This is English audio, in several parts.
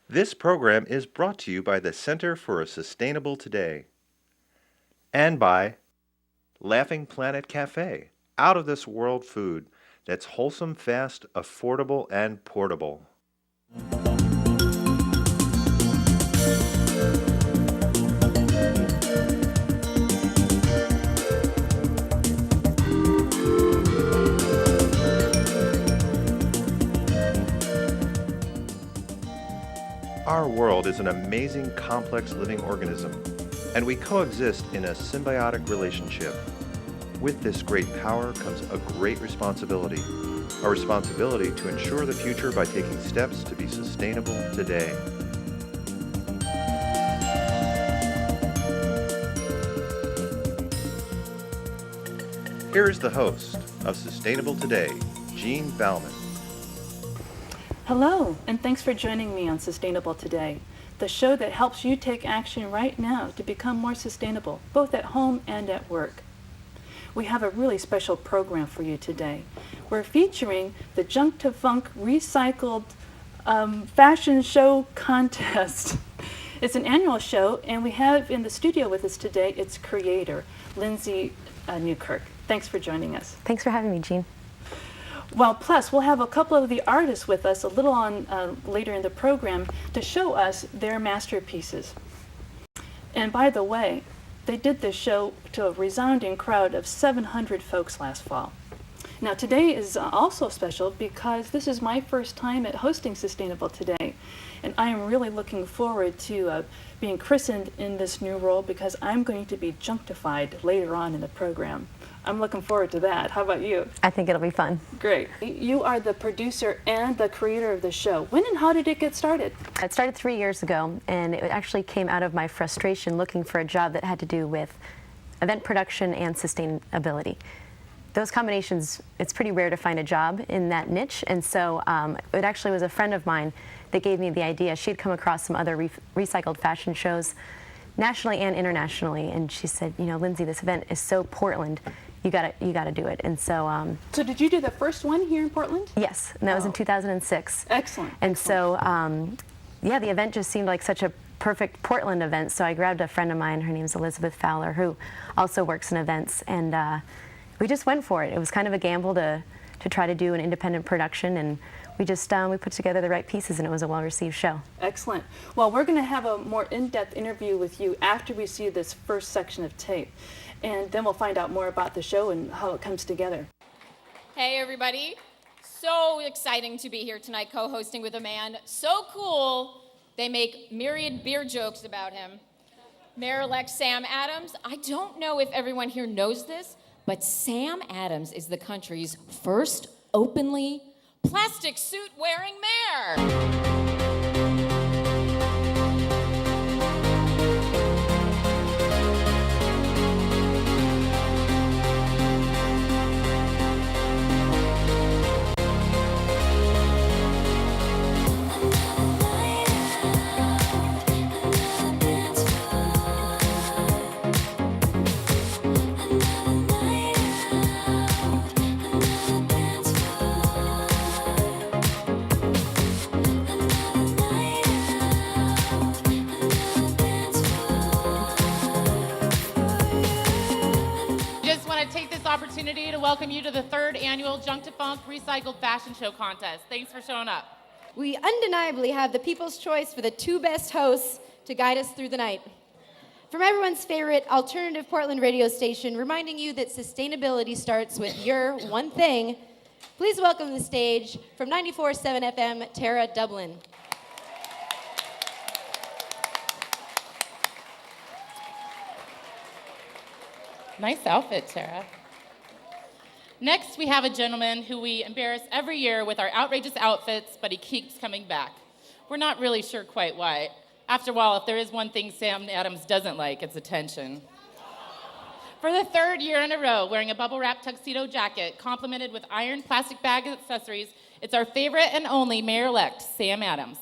This program is brought to you by the Center for a Sustainable Today and by Laughing Planet Cafe, out of this world food that's wholesome, fast, affordable, and portable. Our world is an amazing, complex living organism, and we coexist in a symbiotic relationship. With this great power comes a great responsibility, a responsibility to ensure the future by taking steps to be sustainable today. Here is the host of Sustainable Today, Jean Bauman. Hello, and thanks for joining me on Sustainable Today, the show that helps you take action right now to become more sustainable, both at home and at work. We have a really special program for you today. We're featuring the Junk to Funk Recycled Fashion Show Contest. It's an annual show, and we have in the studio with us today its creator, Lindsay Newkirk. Thanks for joining us. Thanks for having me, Jean. Well, plus we'll have a couple of the artists with us a little on later in the program to show us their masterpieces. And by the way, they did this show to a resounding crowd of 700 folks last fall. Now today is also special because this is my first time at hosting Sustainable Today, and I am really looking forward to being christened in this new role because I'm going to be junctified later on in the program. I'm looking forward to that. How about you? I think it'll be fun. Great. You are the producer and the creator of the show. When and how did it get started? It started 3 years ago, and it actually came out of my frustration looking for a job that had to do with event production and sustainability. Those combinations, it's pretty rare to find a job in that niche, and so it actually was a friend of mine that gave me the idea. She had come across some other recycled fashion shows nationally and internationally, and she said, you know, Lindsay, this event is so Portland. You gotta do it. And so So did you do the first one here in Portland? yes, and that was in 2006. Excellent. And so yeah, the event just seemed like such a perfect Portland event, so I grabbed a friend of mine, her name's Elizabeth Fowler, who also works in events, and we just went for it. It was kind of a gamble to try to do an independent production, and we just we put together the right pieces, and it was a well-received show. Excellent. Well, we're going to have a more in-depth interview with you after we see this first section of tape, and then we'll find out more about the show and how it comes together. Hey everybody, so exciting to be here tonight co-hosting with a man so cool they make myriad beer jokes about him. Mayor-elect Sam Adams. I don't know if everyone here knows this, but Sam Adams is the country's first openly plastic suit wearing mayor. Opportunity to welcome you to the third annual Junk to Funk Recycled Fashion Show Contest. Thanks for showing up. We undeniably have the people's choice for the two best hosts to guide us through the night. From everyone's favorite alternative Portland radio station, reminding you that sustainability starts with your one thing, please welcome to the stage from 94.7 FM, Tara Dublin. Nice outfit, Tara. Next, we have a gentleman who we embarrass every year with our outrageous outfits, but he keeps coming back. We're not really sure quite why. After all, if there is one thing Sam Adams doesn't like, it's attention. For the third year in a row, wearing a bubble-wrap tuxedo jacket, complemented with iron plastic bag accessories, it's our favorite and only mayor-elect, Sam Adams.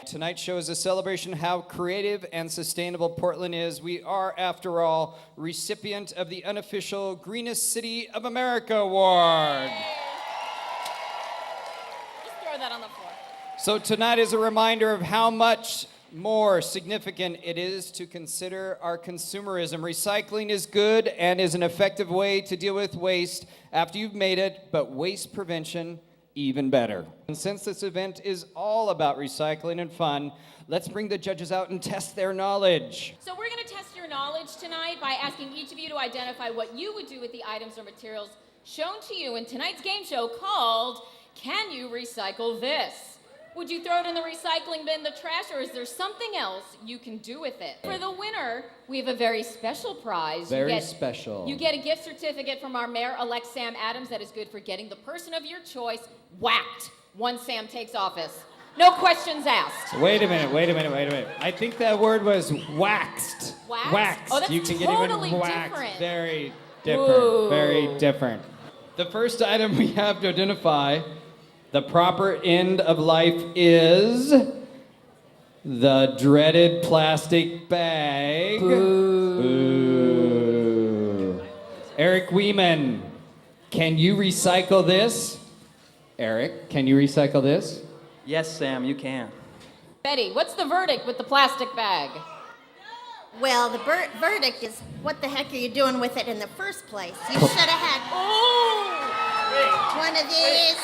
Tonight's show is a celebration of how creative and sustainable Portland is. We are, after all, recipient of the unofficial Greenest City of America Award. Just throw that on the floor. So tonight is a reminder of how much more significant it is to consider our consumerism. Recycling is good and is an effective way to deal with waste after you've made it, but waste prevention even better. And since this event is all about recycling and fun, let's bring the judges out and test their knowledge. So we're going to test your knowledge tonight by asking each of you to identify what you would do with the items or materials shown to you in tonight's game show called Can You Recycle This? Would you throw it in the recycling bin, the trash, or is there something else you can do with it? For the winner, we have a very special prize. Very special. You get a gift certificate from our mayor-elect Sam Adams that is good for getting the person of your choice whacked once Sam takes office. No questions asked. Wait a minute. I think that word was waxed. Waxed? Oh, that's you can totally get even waxed. different. Very different. Ooh. Very different. The first item we have to identify, the proper end of life, is the dreaded plastic bag. Boo. Eric Weeman, can you recycle this? Eric, can you recycle this? Yes, Sam, you can. Betty, what's the verdict with the plastic bag? Well, the verdict is, what the heck are you doing with it in the first place? You should have had one of these.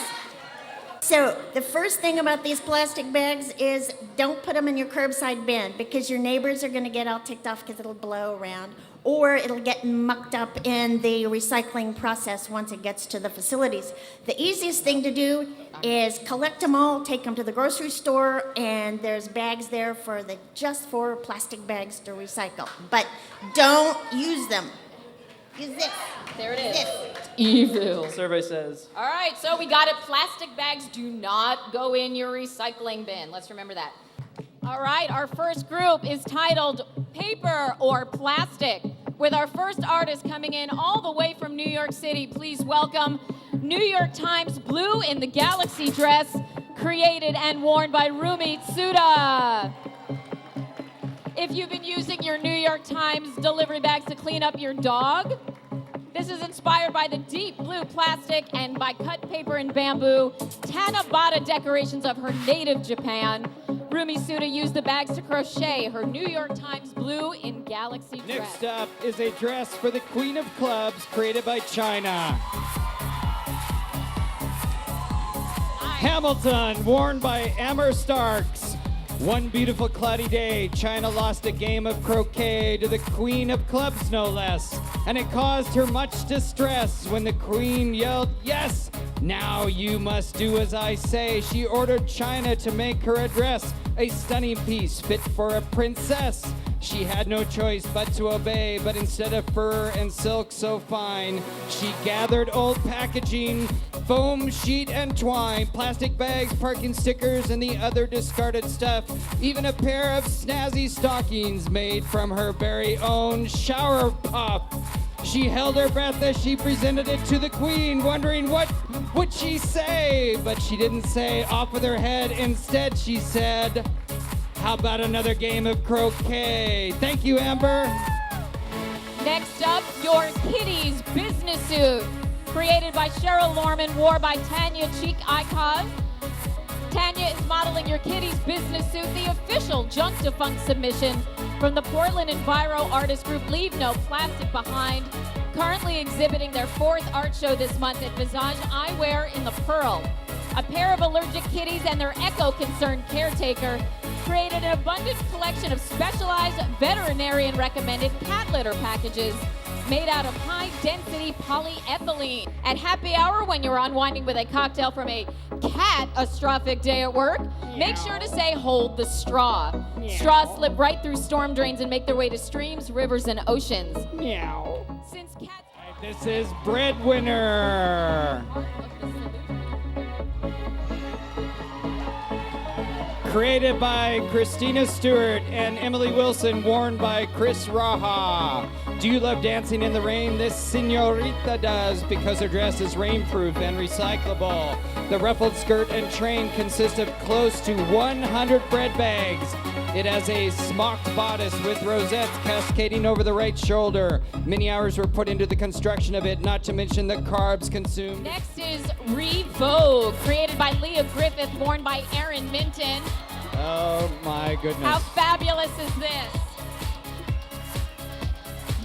So the first thing about these plastic bags is don't put them in your curbside bin because your neighbors are going to get all ticked off because it'll blow around, or it'll get mucked up in the recycling process once it gets to the facilities. The easiest thing to do is collect them all, take them to the grocery store, and there's bags there just for plastic bags to recycle. But don't use them. Use this. There it is. This. Evil. Survey says. All right, so we got it. Plastic bags do not go in your recycling bin. Let's remember that. All right, our first group is titled Paper or Plastic, with our first artist coming in all the way from New York City. Please welcome New York Times Blue in the Galaxy dress, created and worn by Rumi Tsuda. If you've been using your New York Times delivery bags to clean up your dog, this is inspired by the deep blue plastic and by cut paper and bamboo Tanabata decorations of her native Japan. Rumi Tsuda used the bags to crochet her New York Times Blue in Galaxy dress. Next up is a dress for the Queen of Clubs, created by China. Hamilton, worn by Amber Starks. One beautiful cloudy day, China lost a game of croquet to the Queen of Clubs, no less. And it caused her much distress when the Queen yelled, "Yes, now you must do as I say." She ordered China to make her a dress, a stunning piece fit for a princess. She had no choice but to obey, but instead of fur and silk so fine, she gathered old packaging, foam, sheet, and twine, plastic bags, parking stickers, and the other discarded stuff, even a pair of snazzy stockings made from her very own shower puff. She held her breath as she presented it to the Queen, wondering what would she say, but she didn't say off with her head. Instead, she said, "How about another game of croquet?" Thank you, Amber. Next up, your kitty's business suit, created by Cheryl Lorman, wore by Tanya Cheek Icon. Tanya is modeling your kitty's business suit, the official Junk to Funk submission from the Portland Enviro artist group Leave No Plastic Behind, currently exhibiting their 4th art show this month at Visage Eyewear in the Pearl. A pair of allergic kitties and their eco-concerned caretaker created an abundant collection of specialized veterinarian recommended cat litter packages made out of high-density polyethylene. At happy hour, when you're unwinding with a cocktail from a catastrophic day at work, make sure to say, "Hold the straw." Straws slip right through storm drains and make their way to streams, rivers, and oceans. Meow. Since cats... This is Breadwinner. Created by Christina Stewart and Emily Wilson, worn by Chris Raha. Do you love dancing in the rain? This señorita does, because her dress is rainproof and recyclable. The ruffled skirt and train consist of close to 100 bread bags. It has a smocked bodice with rosettes cascading over the right shoulder. Many hours were put into the construction of it, not to mention the carbs consumed. Next is Revogue, created by Leah Griffith, worn by Erin Minton. Oh my goodness. How fabulous is this?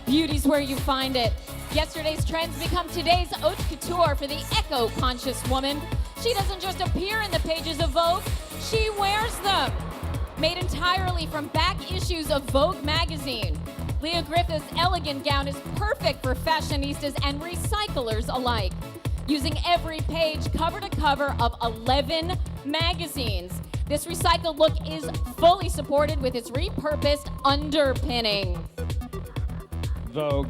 Beauty's where you find it. Yesterday's trends become today's haute couture for the eco-conscious woman. She doesn't just appear in the pages of Vogue, she wears them. Made entirely from back issues of Vogue magazine, Leah Griffith's elegant gown is perfect for fashionistas and recyclers alike. Using every page cover to cover of 11 magazines, this recycled look is fully supported with its repurposed underpinning. Vogue.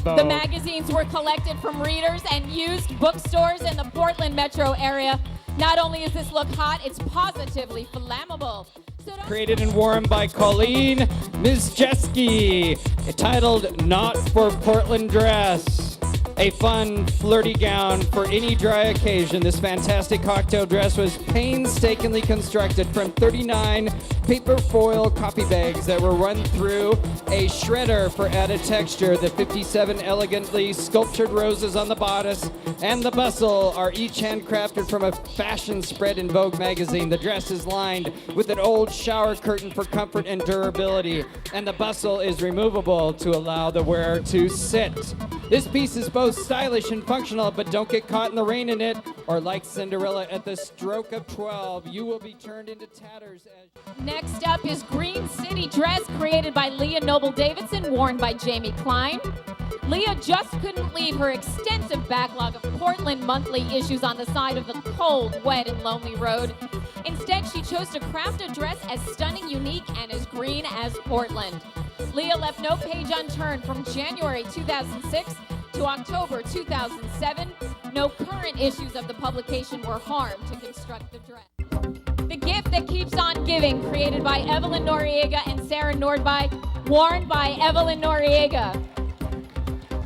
The magazines were collected from readers and used bookstores in the Portland metro area. Not only is this look hot, it's positively flammable. So Created and worn by Colleen Mizjeski, titled Not for Portland Dress. A fun, flirty gown for any dry occasion. This fantastic cocktail dress was painstakingly constructed from 39 paper foil coffee bags that were run through a shredder for added texture. The 57 elegantly sculptured roses on the bodice and the bustle are each handcrafted from a fashion spread in Vogue magazine. The dress is lined with an old shower curtain for comfort and durability, and the bustle is removable to allow the wearer to sit. This piece is both stylish and functional, but don't get caught in the rain in it, or like Cinderella at the stroke of 12, you will be turned into tatters. next up is Green City Dress, created by Leah Noble Davidson, worn by Jamie Klein. Leah just couldn't leave her extensive backlog of Portland monthly issues on the side of the cold, wet, and lonely road. Instead, she chose to craft a dress as stunning, unique, and as green as Portland. Leah left no page unturned from January 2006 to October 2007. No current issues of the publication were harmed to construct the dress. The Gift That Keeps On Giving, created by Evelyn Noriega and Sarah Nordby, worn by Evelyn Noriega.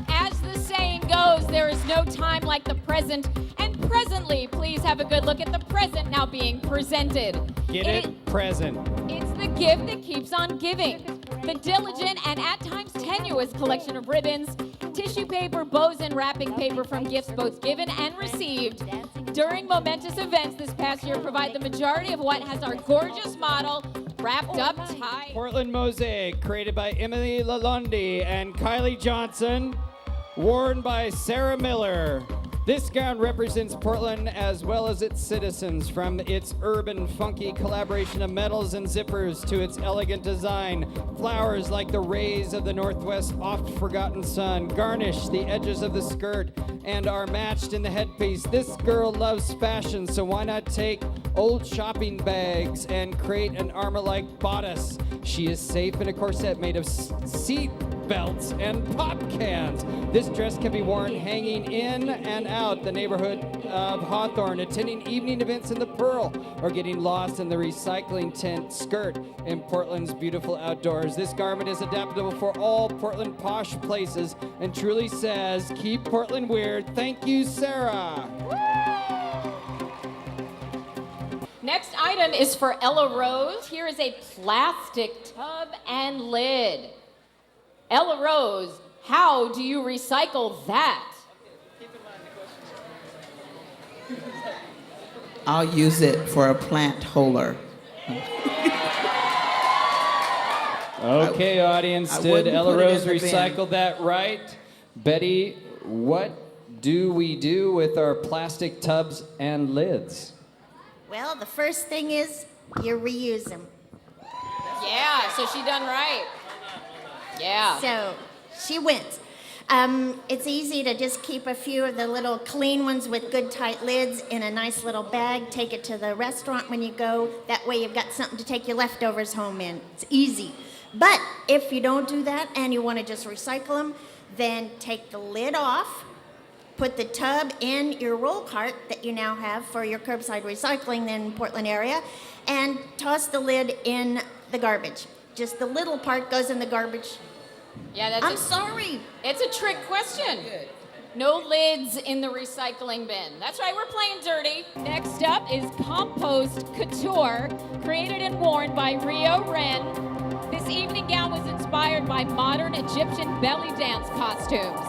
As the saying goes, there is no time like the present, and presently, please have a good look at the present now being presented. Get it? Present. It's the gift that keeps on giving. The diligent and at times tenuous collection of ribbons, tissue paper, bows, and wrapping paper from gifts both given and received during momentous events this past year provide the majority of what has our gorgeous model wrapped up tight. Portland Mosaic, created by Emily Lalonde and Kylie Johnson, worn by Sarah Miller. This gown represents Portland as well as its citizens, from its urban, funky collaboration of metals and zippers to its elegant design. Flowers like the rays of the northwest oft-forgotten sun garnish the edges of the skirt and are matched in the headpiece. This girl loves fashion, so why not take old shopping bags and create an armor-like bodice? She is safe in a corset made of seat belts and pop cans. This dress can be worn hanging in and out the neighborhood of Hawthorne, attending evening events in the Pearl, or getting lost in the recycling tent skirt in Portland's beautiful outdoors. This garment is adaptable for all Portland posh places and truly says, keep Portland weird. Thank you, Sarah. Next item is for Ella Rose. Here is a plastic tub and lid. Ella Rose, how do you recycle that? I'll use it for a plant holder. Okay, audience, did Ella Rose recycle that right? Betty, what do we do with our plastic tubs and lids? Well, the first thing is you reuse them. Yeah, so she done right. Yeah. So she wins. It's easy to just keep a few of the little clean ones with good tight lids in a nice little bag. Take it to the restaurant when you go. That way you've got something to take your leftovers home in. It's easy. But if you don't do that and you want to just recycle them, then take the lid off, put the tub in your roll cart that you now have for your curbside recycling in Portland area, and toss the lid in the garbage. Just the little part goes in the garbage. Yeah, that's I'm sorry. It's a trick question. No lids in the recycling bin. That's right, we're playing dirty. Next up is Compost Couture, created and worn by Rio Ren. This evening gown was inspired by modern Egyptian belly dance costumes.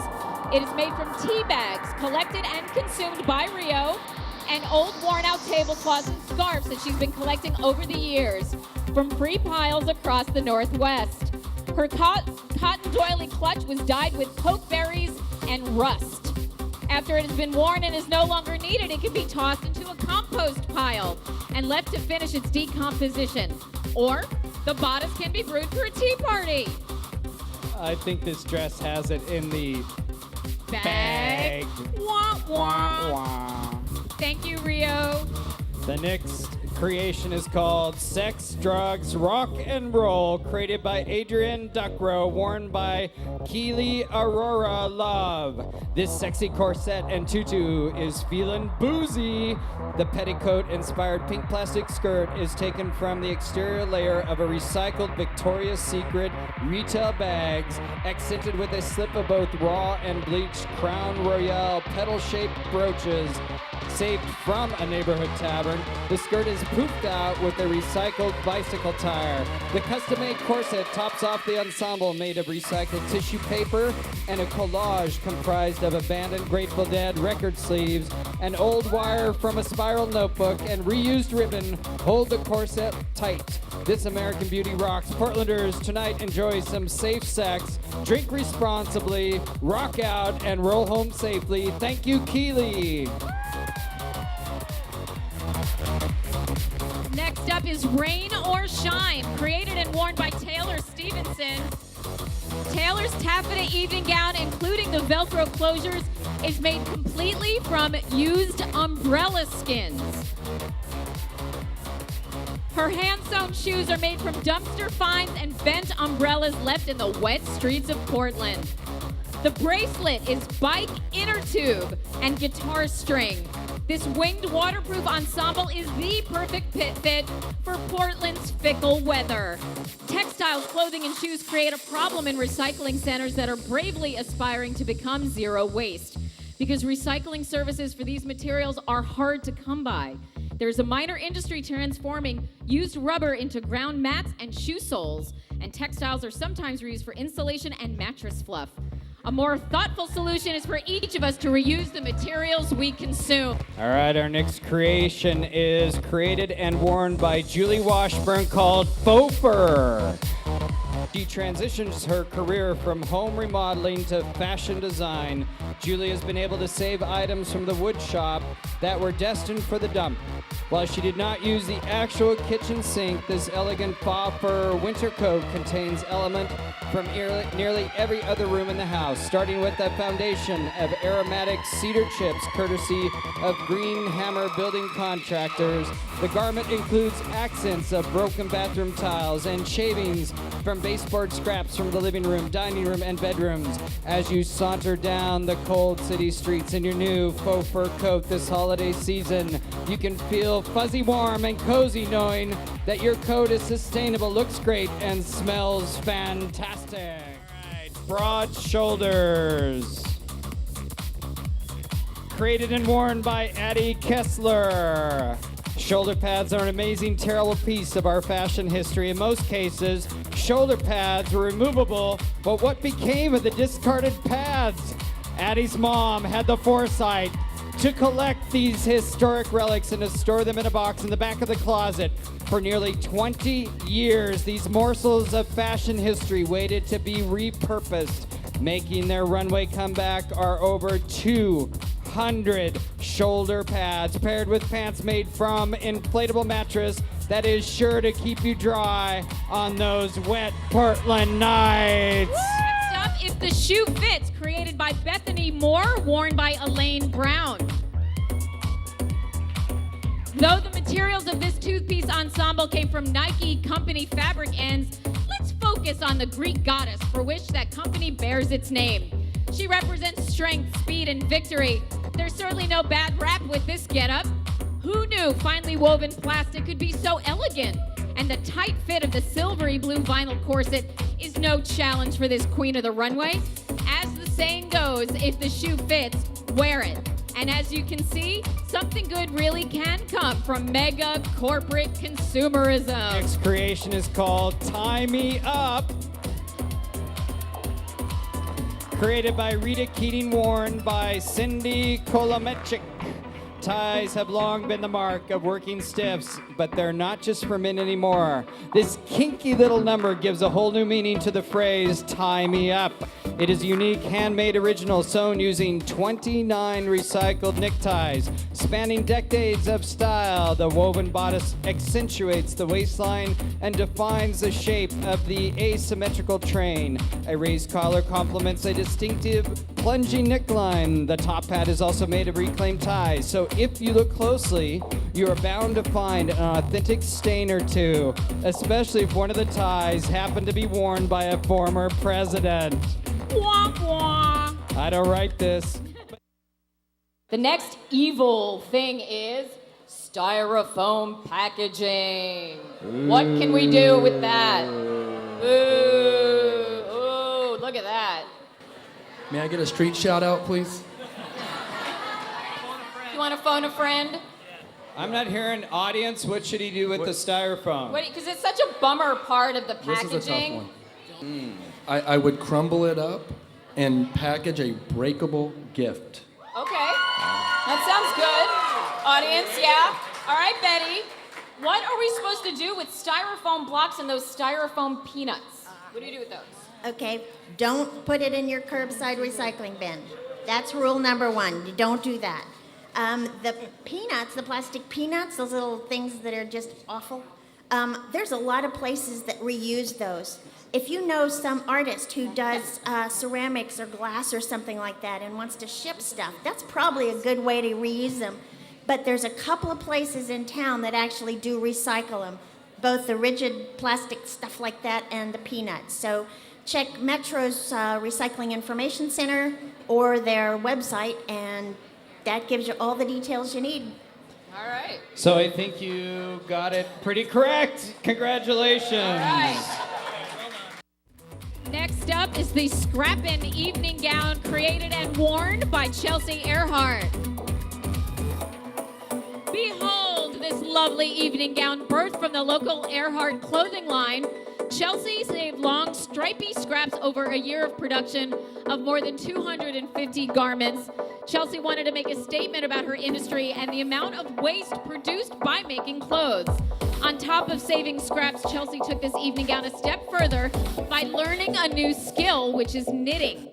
It is made from tea bags collected and consumed by Rio, and old worn-out tablecloths and scarves that she's been collecting over the years from free piles across the Northwest. Her cotton doily clutch was dyed with pokeberries and rust. After it has been worn and is no longer needed, it can be tossed into a compost pile and left to finish its decomposition. Or the bodice can be brewed for a tea party. I think this dress has it in the Bag. Wah, wah. Wah. Thank you, Rio. The next creation is called Sex, Drugs, Rock and Roll, created by Adrienne Duckrow, worn by Keely Aurora Love. This sexy corset and tutu is feeling boozy. The petticoat-inspired pink plastic skirt is taken from the exterior layer of a recycled Victoria's Secret retail bags, accented with a slip of both raw and bleached Crown Royale petal-shaped brooches. Saved from a neighborhood tavern, the skirt is poofed out with a recycled bicycle tire. The custom-made corset tops off the ensemble made of recycled tissue paper and a collage comprised of abandoned Grateful Dead record sleeves, an old wire from a spiral notebook, and reused ribbon hold the corset tight. This American Beauty rocks. Portlanders, tonight enjoy some safe sex, drink responsibly, rock out, and roll home safely. Thank you, Keely. Next up is Rain or Shine, created and worn by Taylor Stevenson. Taylor's taffeta evening gown, including the Velcro closures, is made completely from used umbrella skins. Her hand-sewn shoes are made from dumpster finds and bent umbrellas left in the wet streets of Portland. The bracelet is bike inner tube and guitar string. This winged waterproof ensemble is the perfect fit for Portland's fickle weather. Textiles, clothing, and shoes create a problem in recycling centers that are bravely aspiring to become zero waste, because recycling services for these materials are hard to come by. There's a minor industry transforming used rubber into ground mats and shoe soles, and textiles are sometimes reused for insulation and mattress fluff. A more thoughtful solution is for each of us to reuse the materials we consume. All right, our next creation is created and worn by Julie Washburn, called Faux Fur. She transitions her career from home remodeling to fashion design. Julie has been able to save items from the wood shop that were destined for the dump. While she did not use the actual kitchen sink, this elegant faux fur winter coat contains elements from nearly every other room in the house, starting with a foundation of aromatic cedar chips, courtesy of Green Hammer Building Contractors. The garment includes accents of broken bathroom tiles and shavings from baseboard scraps from the living room, dining room, and bedrooms. As you saunter down the cold city streets in your new faux fur coat this holiday season, you can feel fuzzy warm and cozy knowing that your coat is sustainable, looks great, and smells fantastic. All right, broad shoulders. Created and worn by Addie Kessler. Shoulder pads are an amazing, terrible piece of our fashion history. In most cases, shoulder pads were removable, but what became of the discarded pads? Addie's mom had the foresight to collect these historic relics and to store them in a box in the back of the closet. For nearly 20 years, these morsels of fashion history waited to be repurposed. Making their runway comeback are over 200 shoulder pads paired with pants made from inflatable mattress that is sure to keep you dry on those wet Portland nights. Next up is the Shoe Fits, created by Bethany Moore, worn by Elaine Brown. Though the materials of this two-piece ensemble came from Nike company fabric ends, let's focus on the Greek goddess for which that company bears its name. She represents strength, speed, and victory. There's certainly no bad rap with this getup. Who knew finely woven plastic could be so elegant? And the tight fit of the silvery blue vinyl corset is no challenge for this queen of the runway. As the saying goes, if the shoe fits, wear it. And as you can see, something good really can come from mega corporate consumerism. Next creation is called Tie Me Up. Created by Rita Keating, worn by Cindy Kolomechik. Ties have long been the mark of working stiffs, but they're not just for men anymore. This kinky little number gives a whole new meaning to the phrase, tie me up. It is a unique handmade original sewn using 29 recycled neckties. Spanning decades of style, the woven bodice accentuates the waistline and defines the shape of the asymmetrical train. A raised collar complements a distinctive plunging neckline. The top hat is also made of reclaimed ties, so if you look closely, you are bound to find an authentic stain or two, especially if one of the ties happened to be worn by a former president. Wah, wah. I don't write this. The next evil thing is styrofoam packaging. What can we do with that? Ooh, look at that. May I get a street shout out, please? You want to phone a friend? I'm not hearing audience. What should he do with the styrofoam? Because it's such a bummer part of the packaging. This is a tough one. I would crumble it up and package a breakable gift. Okay, that sounds good. Audience, yeah. All right, Betty. What are we supposed to do with styrofoam blocks and those styrofoam peanuts? What do you do with those? Okay, don't put it in your curbside recycling bin. That's rule number one. You don't do that. The peanuts, the plastic peanuts, those little things that are just awful, there's a lot of places that reuse those. If you know some artist who does ceramics or glass or something like that and wants to ship stuff, that's probably a good way to reuse them. But there's a couple of places in town that actually do recycle them, both the rigid plastic stuff like that and the peanuts. So check Metro's Recycling Information Center or their website, and that gives you all the details you need. All right. So I think you got it pretty correct. Congratulations. All right. Next up is the Scrappin' evening gown created and worn by Chelsea Earhart. Behold this lovely evening gown birthed from the local Earhart clothing line. Chelsea saved long, stripy scraps over a year of production of more than 250 garments. Chelsea wanted to make a statement about her industry and the amount of waste produced by making clothes. On top of saving scraps, Chelsea took this evening gown a step further by learning a new skill, which is knitting.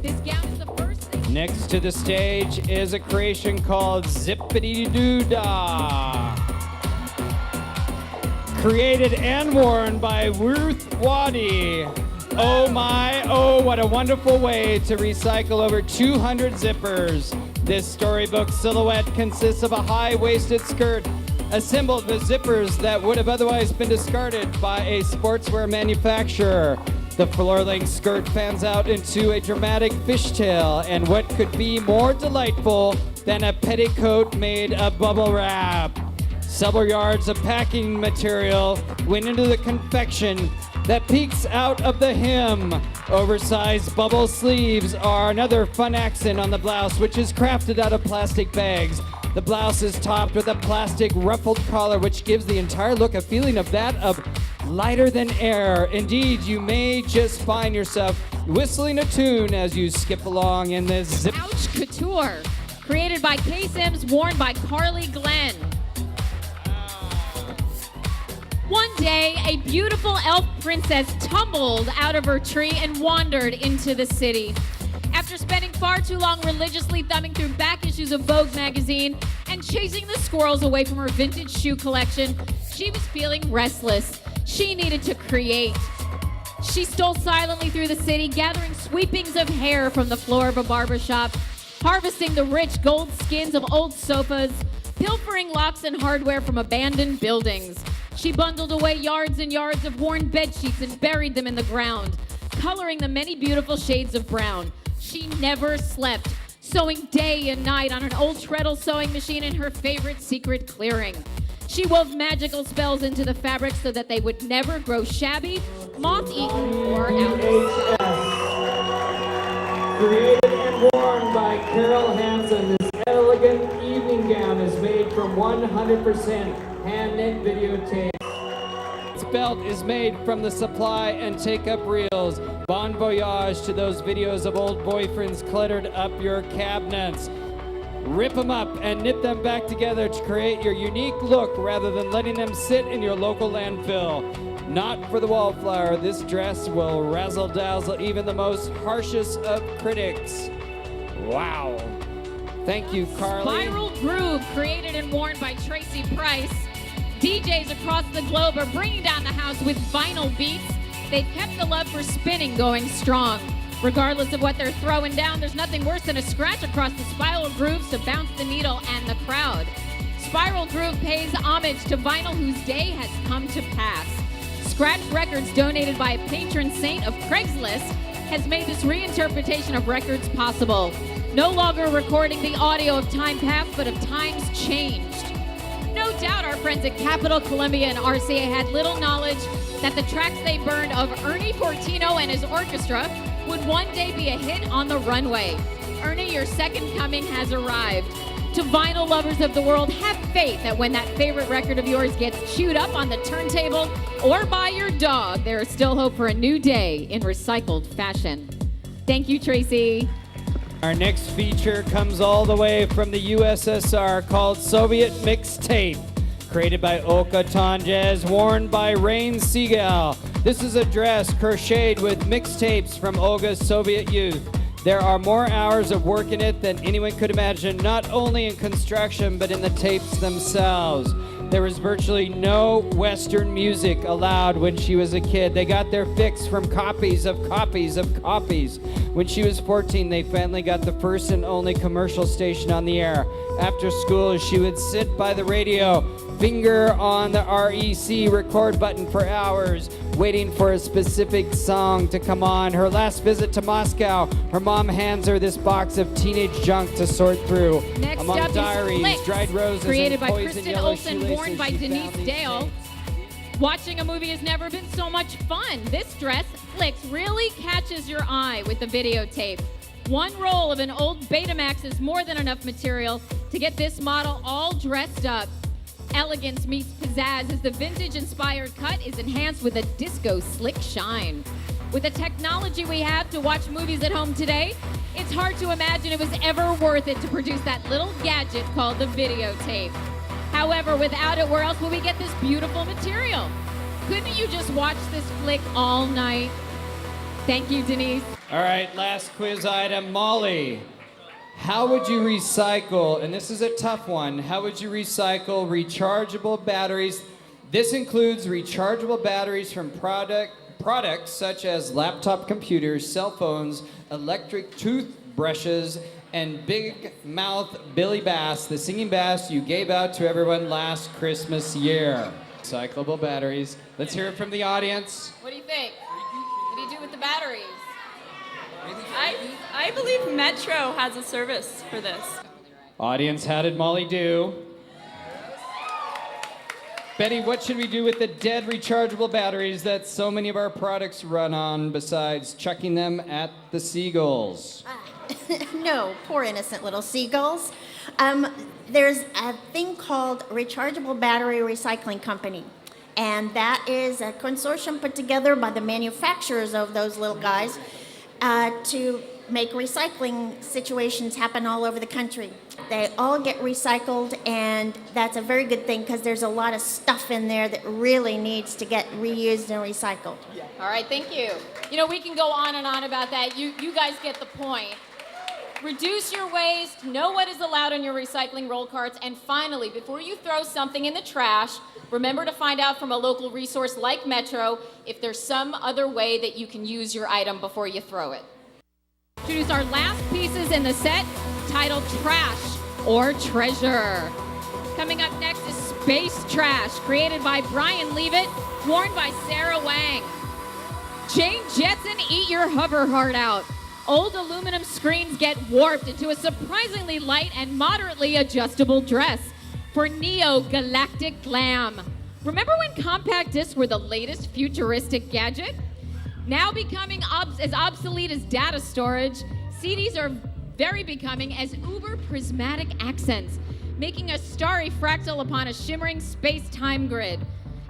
This gown is the first thing. Next to the stage is a creation called Zippity Doo Dah. Created and worn by Ruth Waddy. Oh my, oh, what a wonderful way to recycle over 200 zippers. This storybook silhouette consists of a high-waisted skirt assembled with zippers that would have otherwise been discarded by a sportswear manufacturer. The floor-length skirt fans out into a dramatic fishtail, and what could be more delightful than a petticoat made of bubble wrap? Several yards of packing material went into the confection that peeks out of the hem. Oversized bubble sleeves are another fun accent on the blouse, which is crafted out of plastic bags. The blouse is topped with a plastic ruffled collar, which gives the entire look a feeling of that of lighter than air. Indeed, you may just find yourself whistling a tune as you skip along in this zip. Ouch Couture, created by Kay Sims, worn by Carly Glenn. One day, a beautiful elf princess tumbled out of her tree and wandered into the city. After spending far too long religiously thumbing through back issues of Vogue magazine and chasing the squirrels away from her vintage shoe collection, she was feeling restless. She needed to create. She stole silently through the city, gathering sweepings of hair from the floor of a barbershop, harvesting the rich gold skins of old sofas, pilfering locks and hardware from abandoned buildings. She bundled away yards and yards of worn bedsheets and buried them in the ground, coloring the many beautiful shades of brown. She never slept, sewing day and night on an old treadle sewing machine in her favorite secret clearing. She wove magical spells into the fabric so that they would never grow shabby, moth-eaten, or out of style. Created and worn by Carol Hansen, this elegant evening gown is made from 100% hand-knit videotape. This belt is made from the supply and take-up reels. Bon voyage to those videos of old boyfriends cluttered up your cabinets. Rip them up and knit them back together to create your unique look rather than letting them sit in your local landfill. Not for the wallflower, this dress will razzle-dazzle even the most harshest of critics. Wow. Thank you, Carly. Spiral Groove, created and worn by Tracy Price. DJs across the globe are bringing down the house with vinyl beats. They've kept the love for spinning going strong. Regardless of what they're throwing down, there's nothing worse than a scratch across the spiral grooves to bounce the needle and the crowd. Spiral Groove pays homage to vinyl whose day has come to pass. Scratch Records, donated by a patron saint of Craigslist, has made this reinterpretation of records possible. No longer recording the audio of time past, but of times changed. No doubt our friends at Capitol Columbia and RCA had little knowledge that the tracks they burned of Ernie Portino and his orchestra would one day be a hit on the runway. Ernie, your second coming has arrived. To vinyl lovers of the world, have faith that when that favorite record of yours gets chewed up on the turntable or by your dog, there is still hope for a new day in recycled fashion. Thank you, Tracy. Our next feature comes all the way from the USSR, called Soviet Mixtape. Created by Olga Tonjes, worn by Rain Seagal. This is a dress crocheted with mixtapes from Olga's Soviet youth. There are more hours of work in it than anyone could imagine, not only in construction, but in the tapes themselves. There was virtually no Western music allowed when she was a kid. They got their fix from copies of copies of copies. When she was 14, they finally got the first and only commercial station on the air. After school, she would sit by the radio, finger on the REC record button for hours, waiting for a specific song to come on. Her last visit to Moscow, her mom hands her this box of teenage junk to sort through. Next Among up diaries, is Flicks, dried roses, created and by poison Kristen yellow Olsen, shoelaces. worn by She Denise found these Dale. tapes. Watching a movie has never been so much fun. This dress, Flicks, really catches your eye with the videotape. One roll of an old Betamax is more than enough material to get this model all dressed up. Elegance meets pizzazz as the vintage-inspired cut is enhanced with a disco slick shine. With the technology we have to watch movies at home today, it's hard to imagine it was ever worth it to produce that little gadget called the videotape. However, without it, where else will we get this beautiful material? Couldn't you just watch this flick all night? Thank you, Denise. All right, last quiz item, Molly. How would you recycle, and this is a tough one, how would you recycle rechargeable batteries? This includes rechargeable batteries from products such as laptop computers, cell phones, electric toothbrushes, and Big Mouth Billy Bass, the singing bass you gave out to everyone last Christmas year. Recyclable batteries. Let's hear it from the audience. What do you think? What do you do with the batteries? I believe Metro has a service for this. Audience, how did Molly do? Betty, what should we do with the dead rechargeable batteries that so many of our products run on besides chucking them at the seagulls? No, poor innocent little seagulls. There's a thing called Rechargeable Battery Recycling Company, and that is a consortium put together by the manufacturers of those little guys to make recycling situations happen all over the country. They all get recycled, and that's a very good thing because there's a lot of stuff in there that really needs to get reused and recycled. All right, thank you. You know, we can go on and on about that. You guys get the point. Reduce your waste, know what is allowed in your recycling roll carts, and finally, before you throw something in the trash, remember to find out from a local resource like Metro if there's some other way that you can use your item before you throw it. Introduce our last pieces in the set, titled Trash or Treasure. Coming up next is Space Trash, created by Brian Leavitt, worn by Sarah Wang. Jane Jetson, eat your hover heart out. Old aluminum screens get warped into a surprisingly light and moderately adjustable dress. for neo-galactic glam. Remember when compact discs were the latest futuristic gadget? Now becoming as obsolete as data storage, CDs are very becoming as uber prismatic accents, making a starry fractal upon a shimmering space-time grid.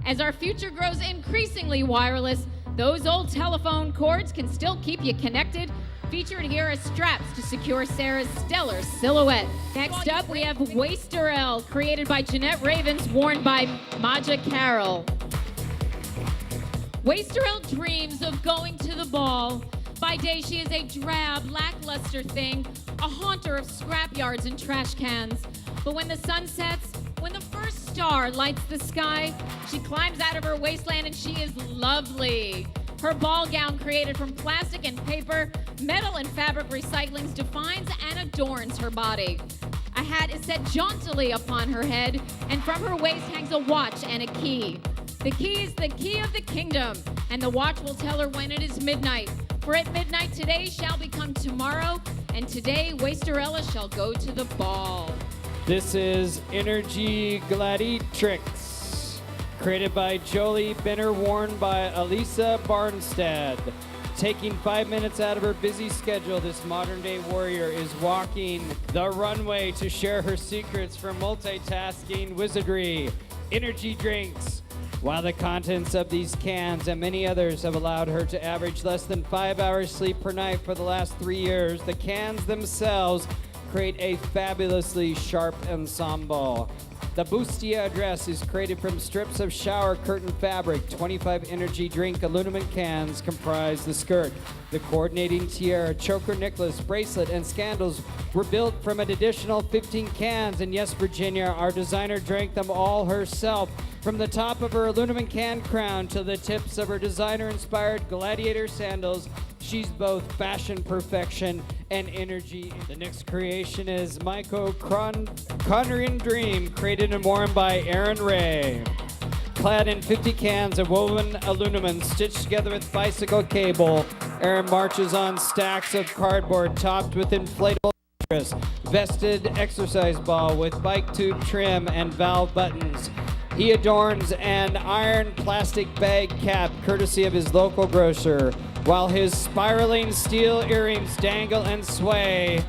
As our future grows increasingly wireless, those old telephone cords can still keep you connected. Featured here are straps to secure Sarah's stellar silhouette. Next up, we have Wasterel, created by Jeanette Ravens, worn by Maja Carroll. Wasterel dreams of going to the ball. By day, she is a drab, lackluster thing, a haunter of scrapyards and trash cans. But when the sun sets, when the first star lights the sky, she climbs out of her wasteland and she is lovely. Her ball gown, created from plastic and paper, metal and fabric recyclings, defines and adorns her body. A hat is set jauntily upon her head, and from her waist hangs a watch and a key. The key is the key of the kingdom, and the watch will tell her when it is midnight. For at midnight today shall become tomorrow, and today Wasterella shall go to the ball. This is Energy Gladiatrix, created by Jolie Benner, worn by Elisa Barnstead. Taking 5 minutes out of her busy schedule, this modern-day warrior is walking the runway to share her secrets for multitasking wizardry. Energy drinks. While the contents of these cans and many others have allowed her to average less than 5 hours sleep per night for the last 3 years, the cans themselves create a fabulously sharp ensemble. The bustier dress is created from strips of shower curtain fabric. 25 energy drink aluminum cans comprise the skirt. The coordinating tiara, choker necklace, bracelet, and scandals were built from an additional 15 cans. And yes, Virginia, our designer drank them all herself. From the top of her aluminum can crown to the tips of her designer-inspired gladiator sandals, she's both fashion perfection and energy. The next creation is Maiko Connerin Dream, created and worn by Aaron Ray. Clad in 50 cans of woven aluminum stitched together with bicycle cable, Aaron marches on stacks of cardboard topped with inflatable mattress, vested exercise ball with bike tube trim and valve buttons. He adorns an iron plastic bag cap courtesy of his local grocer, while his spiraling steel earrings dangle and sway.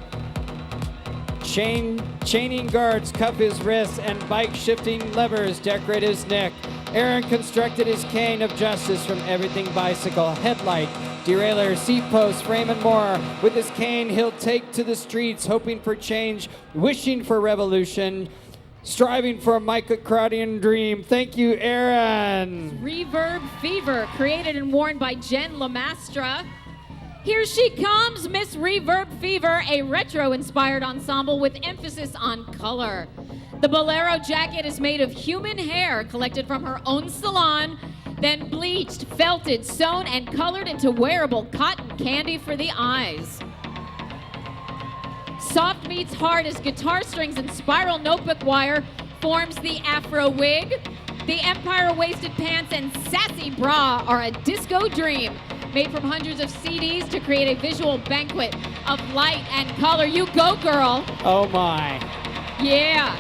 Chaining guards cuff his wrists and bike shifting levers decorate his neck. Aaron constructed his cane of justice from everything bicycle, headlight, derailleur, seat post, frame, and more. With his cane, he'll take to the streets, hoping for change, wishing for revolution, striving for a Microcratian dream. Thank you, Aaron. Reverb Fever, created and worn by Jen Lamastra. Here she comes, Miss Reverb Fever, a retro-inspired ensemble with emphasis on color. The bolero jacket is made of human hair collected from her own salon, then bleached, felted, sewn, and colored into wearable cotton candy for the eyes. Soft meets hard as guitar strings and spiral notebook wire forms the afro wig. The empire waisted pants and sassy bra are a disco dream, made from hundreds of CDs to create a visual banquet of light and color. You go, girl. Oh my. Yeah.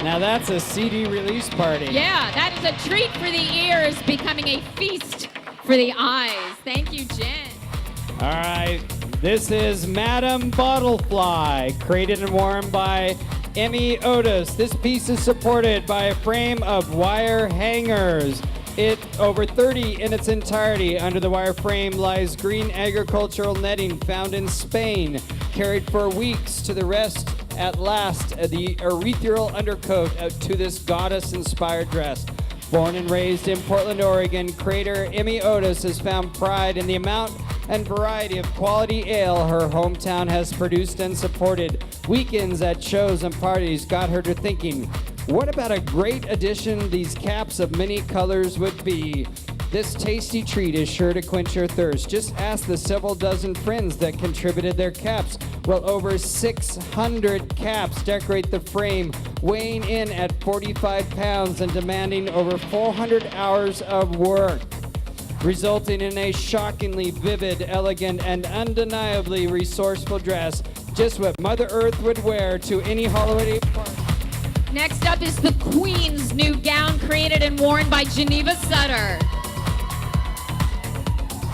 Now that's a CD release party. Yeah, that is a treat for the ears, becoming a feast for the eyes. Thank you, Jen. All right. This is Madam Bottlefly, created and worn by Emmy Otis. This piece is supported by a frame of wire hangers. It over 30 in its entirety. Under the wire frame lies green agricultural netting found in Spain, carried for weeks to the rest at last the ethereal undercoat to this goddess-inspired dress. Born and raised in Portland, Oregon, creator Emmy Otis has found pride in the amount and variety of quality ale her hometown has produced and supported. Weekends at shows and parties got her to thinking, what about a great addition these caps of many colors would be? This tasty treat is sure to quench your thirst. Just ask the several dozen friends that contributed their caps. Well, over 600 caps decorate the frame, weighing in at 45 pounds and demanding over 400 hours of work, resulting in a shockingly vivid, elegant, and undeniably resourceful dress. Just what Mother Earth would wear to any holiday party. Next up is the Queen's new gown, created and worn by Geneva Sutter.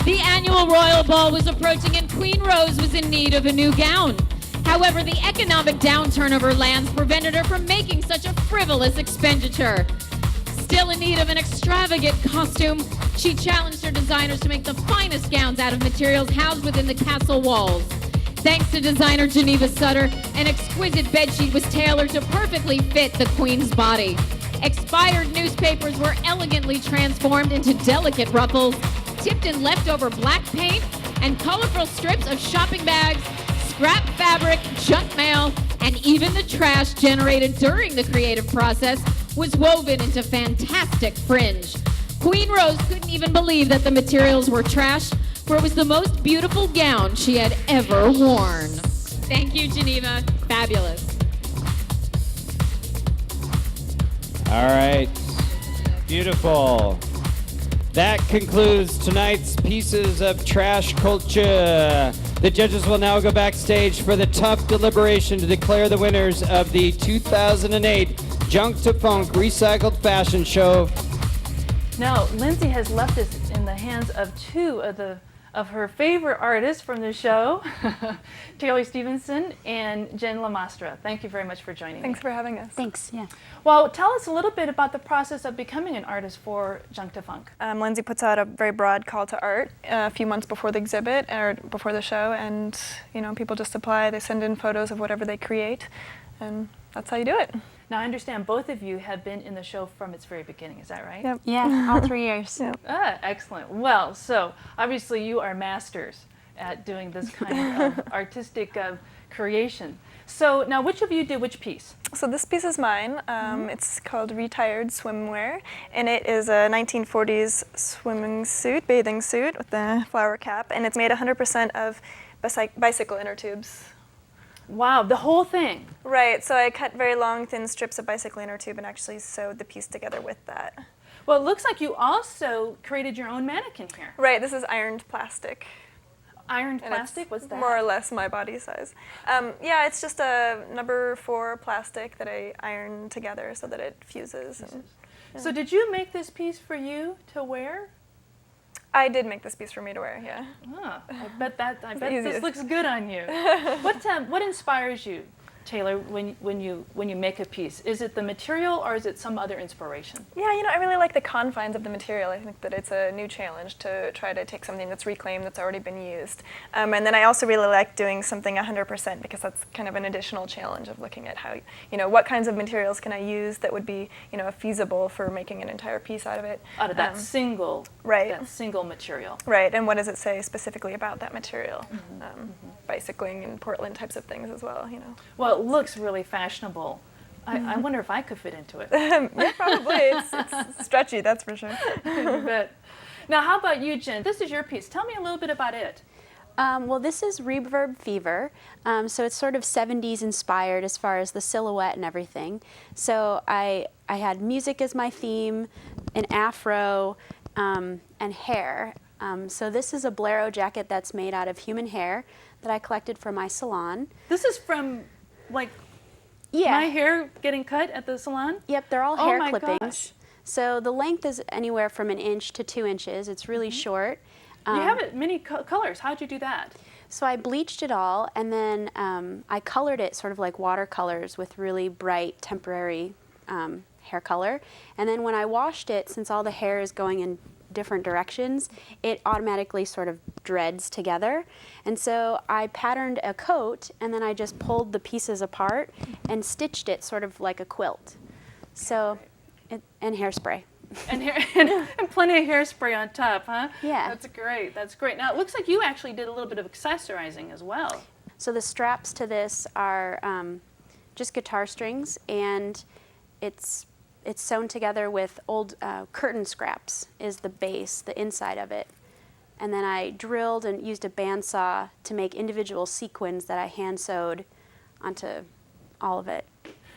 The annual Royal Ball was approaching and Queen Rose was in need of a new gown. However, the economic downturn of her lands prevented her from making such a frivolous expenditure. Still in need of an extravagant costume, she challenged her designers to make the finest gowns out of materials housed within the castle walls. Thanks to designer Geneva Sutter, an exquisite bedsheet was tailored to perfectly fit the Queen's body. Expired newspapers were elegantly transformed into delicate ruffles, tipped in leftover black paint, and colorful strips of shopping bags, scrap fabric, junk mail, and even the trash generated during the creative process was woven into fantastic fringe. Queen Rose couldn't even believe that the materials were trash, for it was the most beautiful gown she had ever worn. Thank you, Geneva. Fabulous. All right. Beautiful. That concludes tonight's pieces of trash culture. The judges will now go backstage for the tough deliberation to declare the winners of the 2008 Junk to Funk Recycled Fashion Show. Now, Lindsay has left us in the hands of two of her favorite artists from the show, Taylor Stevenson and Jen Lamastra. Thank you very much for joining me. Thanks for having us. Thanks, yeah. Well, tell us a little bit about the process of becoming an artist for Junk to Funk. Lindsay puts out a very broad call to art a few months before the exhibit or before the show, and people just apply. They send in photos of whatever they create, and that's how you do it. Now, I understand both of you have been in the show from its very beginning. Is that right? Yep. Yeah, all 3 years. Yep. Ah, excellent. Well, so obviously you are masters at doing this kind of artistic creation. So now, which of you did which piece? So this piece is mine. It's called Retired Swimwear, and it is a 1940s swimming suit, bathing suit with the flower cap, and it's made 100% of bicycle inner tubes. Wow, the whole thing. Right, so I cut very long, thin strips of bicycle inner tube and actually sewed the piece together with that. Well, it looks like you also created your own mannequin here. Right, this is ironed plastic. Ironed And plastic? What's that? More or less my body size. Yeah, it's just a number 4 plastic that I iron together so that it fuses. And, yeah. So did you make this piece for you to wear? I did make this piece for me to wear, yeah. Oh, I bet this easiest. looks good on you. What inspires you, Taylor, when you make a piece? Is it the material or is it some other inspiration? Yeah, I really like the confines of the material. I think that it's a new challenge to try to take something that's reclaimed, that's already been used. And then I also really like doing something 100% because that's kind of an additional challenge of looking at how, what kinds of materials can I use that would be, feasible for making an entire piece out of it. Out of that single material. Right, and what does it say specifically about that material? Bicycling and Portland types of things as well, Well, it looks really fashionable. I wonder if I could fit into it. Yeah, probably. It's stretchy, that's for sure. But now, how about you, Jen? This is your piece. Tell me a little bit about it. Well, this is Reverb Fever, so it's sort of 70s inspired as far as the silhouette and everything. So I had music as my theme, an afro, and hair. So this is a bolero jacket that's made out of human hair that I collected from my salon. This is from, my hair getting cut at the salon? Yep, they're all hair clippings. Gosh. So the length is anywhere from 1 inch to 2 inches. It's really short. You have it many colors. How'd you do that? So I bleached it all, and then I colored it sort of like watercolors with really bright temporary hair color. And then when I washed it, since all the hair is going in different directions, it automatically sort of dreads together. And so I patterned a coat, and then I just pulled the pieces apart and stitched it sort of like a quilt. So, and hairspray. And plenty of hairspray on top, huh? Yeah. That's great. That's great. Now, it looks like you actually did a little bit of accessorizing as well. So the straps to this are just guitar strings, and it's sewn together with old curtain scraps is the base, the inside of it. And then I drilled and used a bandsaw to make individual sequins that I hand sewed onto all of it.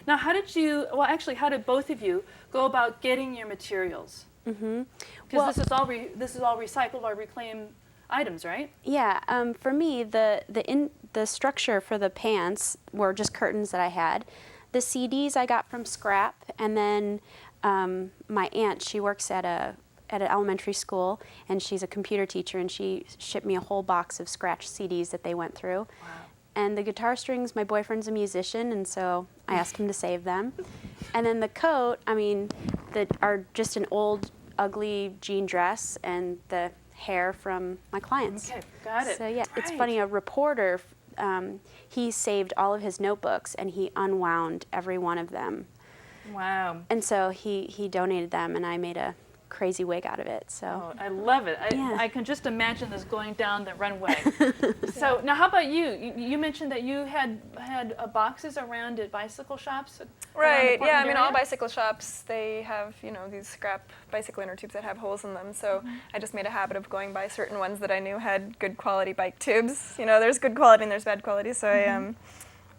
Now, how did both of you go about getting your materials? Because this is all recycled or reclaimed items, right? Yeah, for me, the structure for the pants were just curtains that I had. The CDs I got from scrap, and then my aunt, she works at an elementary school, and she's a computer teacher, and she shipped me a whole box of scratch CDs that they went through. Wow. And the guitar strings, my boyfriend's a musician, and so I asked him to save them. And then the coat, I mean, are just an old, ugly jean dress, and the hair from my clients. Okay, got it. So yeah, it's Right. funny, a reporter, he saved all of his notebooks, and he unwound every one of them. Wow. And so he donated them, and I made a crazy wig out of it. So Oh, I love it. Yeah. I can just imagine this going down the runway. So now, how about you? You mentioned that you had boxes around at bicycle shops. Right, yeah, I mean, area? all bicycle shops, they have, these scrap bicycle inner tubes that have holes in them, so Mm-hmm. I just made a habit of going by certain ones that I knew had good quality bike tubes. There's good quality and there's bad quality, so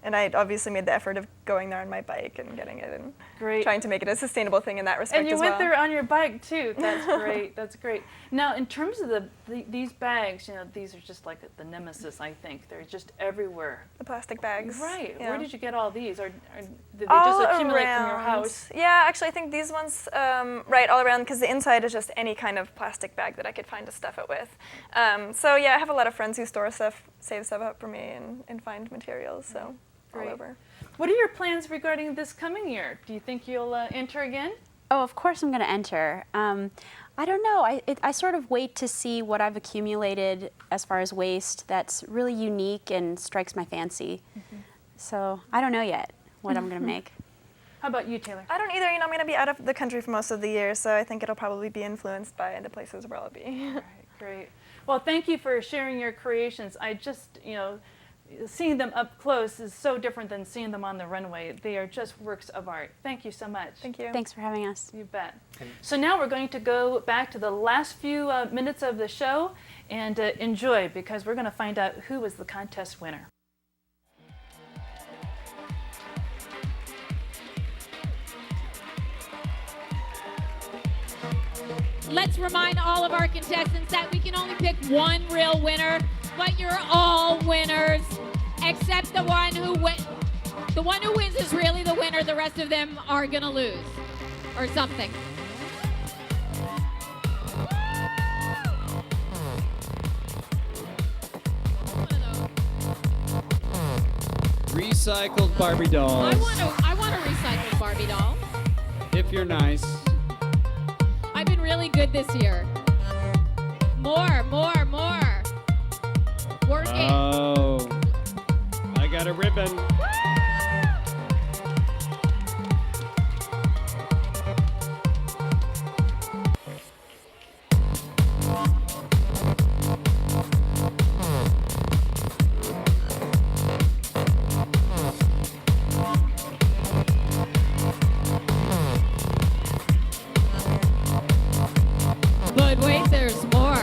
and I obviously made the effort of going there on my bike and getting it and Great. trying to make it a sustainable thing in that respect And you as well. went there on your bike too. That's great. That's great. Now, in terms of these bags, these are just like the nemesis. I think they're just everywhere. The plastic bags. Right. Yeah. Where did you get all these, or did they All just accumulate from your around. house? Yeah, actually, I think these ones, right, all around, because the inside is just any kind of plastic bag that I could find to stuff it with. So yeah, I have a lot of friends who store stuff, save stuff up for me, and find materials. So Great. all over. What are your plans regarding this coming year? Do you think you'll enter again? Oh, of course I'm going to enter. I don't know. I sort of wait to see what I've accumulated as far as waste that's really unique and strikes my fancy. Mm-hmm. So I don't know yet what I'm going to make. How about you, Taylor? I don't either. I'm going to be out of the country for most of the year, so I think it'll probably be influenced by the places where I'll be. All right, great. Well, thank you for sharing your creations. I just, seeing them up close is so different than seeing them on the runway. They are just works of art. Thank you so much. Thank you. Thanks for having us. You bet. So now we're going to go back to the last few minutes of the show and enjoy, because we're going to find out who was the contest winner. Let's remind all of our contestants that we can only pick one real winner, but you're all winners, except the one who wins. The one who wins is really the winner. The rest of them are gonna lose, or something. Recycled Barbie dolls. I want a recycled Barbie doll. If you're nice. I've been really good this year. More. Work it. Oh, I got a ribbon. But wait, there's more.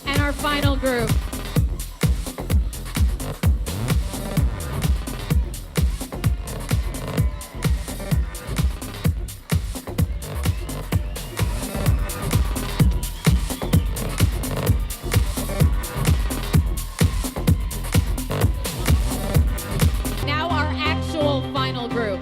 And our final group. Now our actual final group.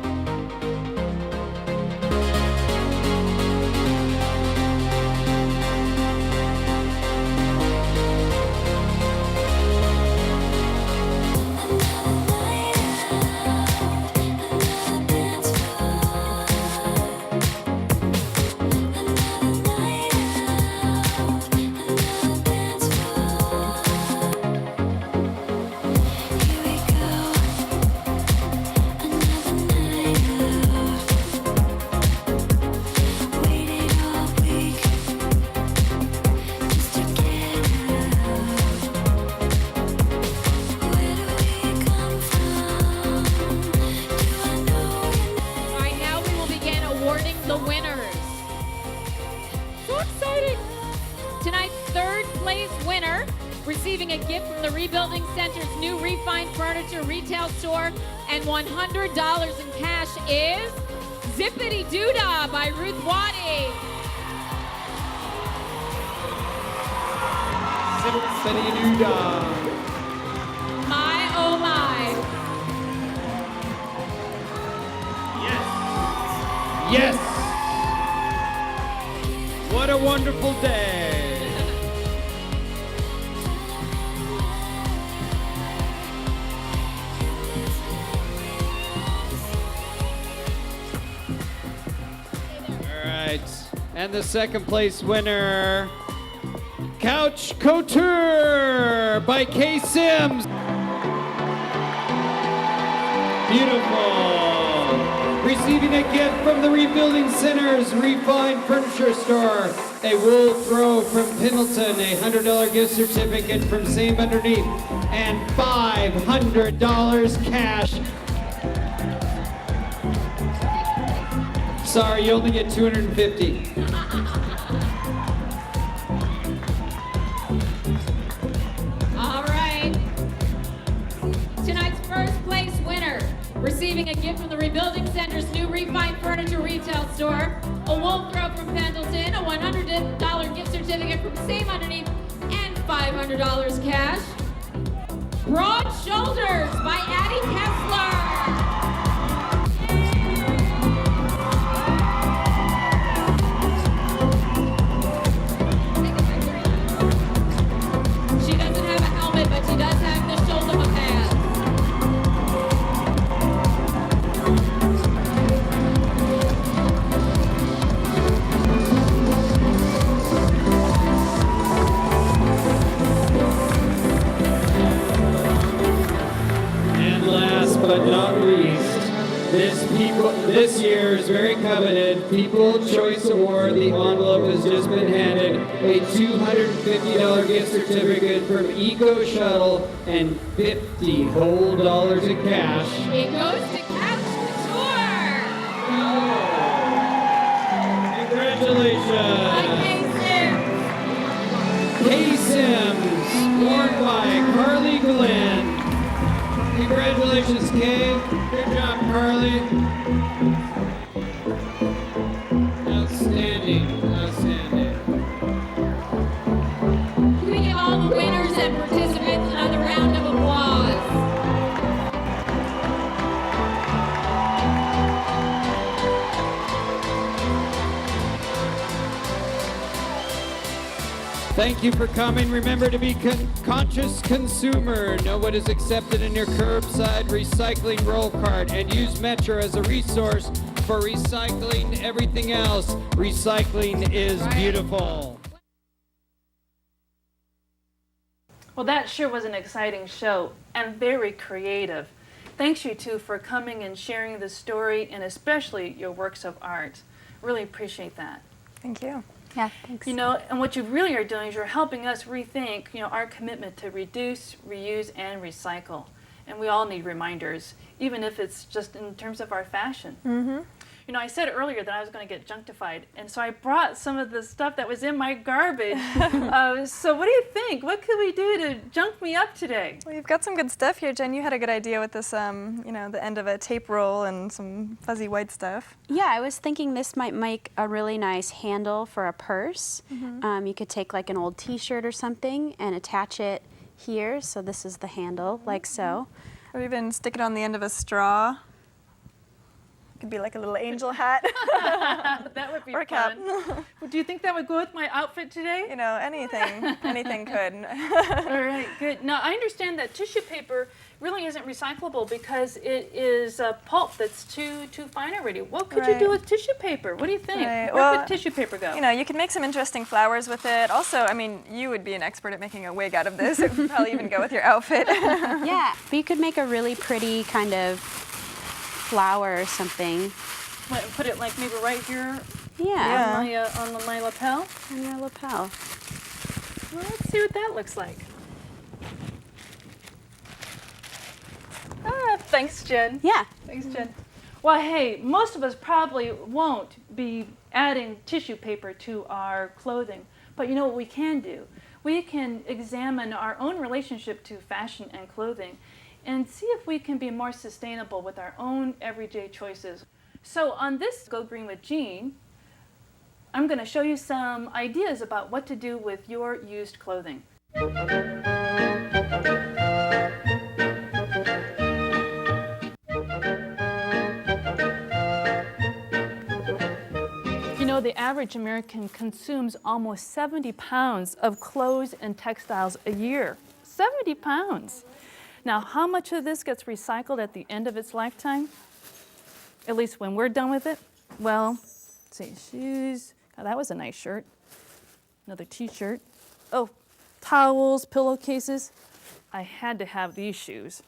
the winners. So exciting. Tonight's third place winner, receiving a gift from the Rebuilding Center's new refined furniture retail store and $100 in cash is Zippity Doodah by Ruth Waddy. Zippity Doodah. My oh my. Yes! What a wonderful day! All right, and the second place winner, Couture by Kay Sims. Beautiful. Receiving a gift from the Rebuilding Center's Refined Furniture Store, a wool throw from Pendleton, a $100 gift certificate from Same Underneath, and $500 cash. Sorry, you only get 250. All right. Tonight's first place winner, receiving a gift from the Rebuilding Center's new refined furniture retail store, a wool throw from Pendleton, a $100 gift certificate from Same Underneath, and $500 cash. Broad Shoulders by Addie Kessler. She doesn't have a helmet, but she does have the shoulder pads. And last but not least, this year's very coveted People's Choice Award, the envelope has just been handed, a $250 gift certificate from Eco Shuttle and $50 whole dollars in cash. It goes to Couch Couture. Congratulations! Kay Sims, worn by Carly Glenn. Congratulations, Kay. Good job, Carly. Outstanding, outstanding. Can we give all the winners and participants another round of applause? Thank you for coming. Remember to be conscious consumer. Know what is accepted in your curbside recycling roll cart and use Metro as a resource for recycling everything else. Recycling is beautiful. Well, that sure was an exciting show and very creative. Thanks you two for coming and sharing the story and especially your works of art. Really appreciate that. Thank you. Yeah, thanks. You know, and what you really are doing is you're helping us rethink, our commitment to reduce, reuse, and recycle. And we all need reminders, even if it's just in terms of our fashion. Mm-hmm. I said earlier that I was going to get junktified, and so I brought some of the stuff that was in my garbage. So what do you think? What could we do to junk me up today? Well, you've got some good stuff here, Jen. You had a good idea with this, the end of a tape roll and some fuzzy white stuff. Yeah, I was thinking this might make a really nice handle for a purse. Mm-hmm. You could take like an old t-shirt or something and attach it here. So this is the handle, like so. Or even stick it on the end of a straw. Could be like a little angel hat. That would be or a cap. fun. Do you think that would go with my outfit today? Anything could. All right, good. Now, I understand that tissue paper really isn't recyclable because it is pulp that's too fine already. What could you do with tissue paper? What do you think? Right. Where could tissue paper go? You could make some interesting flowers with it. Also, you would be an expert at making a wig out of this. It would probably even go with your outfit. Yeah, but you could make a really pretty kind of flower or something. Put it like maybe right here. Yeah. On my lapel. On your lapel. Well, let's see what that looks like. Thanks, Jen. Yeah. Thanks, Jen. Well, hey, most of us probably won't be adding tissue paper to our clothing, but you know what we can do? We can examine our own relationship to fashion and clothing and see if we can be more sustainable with our own everyday choices. So on this Go Green with Jean, I'm going to show you some ideas about what to do with your used clothing. You know, the average American consumes almost 70 pounds of clothes and textiles a year. 70 pounds. Now, how much of this gets recycled at the end of its lifetime? At least when we're done with it? Well, let's see, shoes. Oh, that was a nice shirt. Another t-shirt. Oh, towels, pillowcases. I had to have these shoes.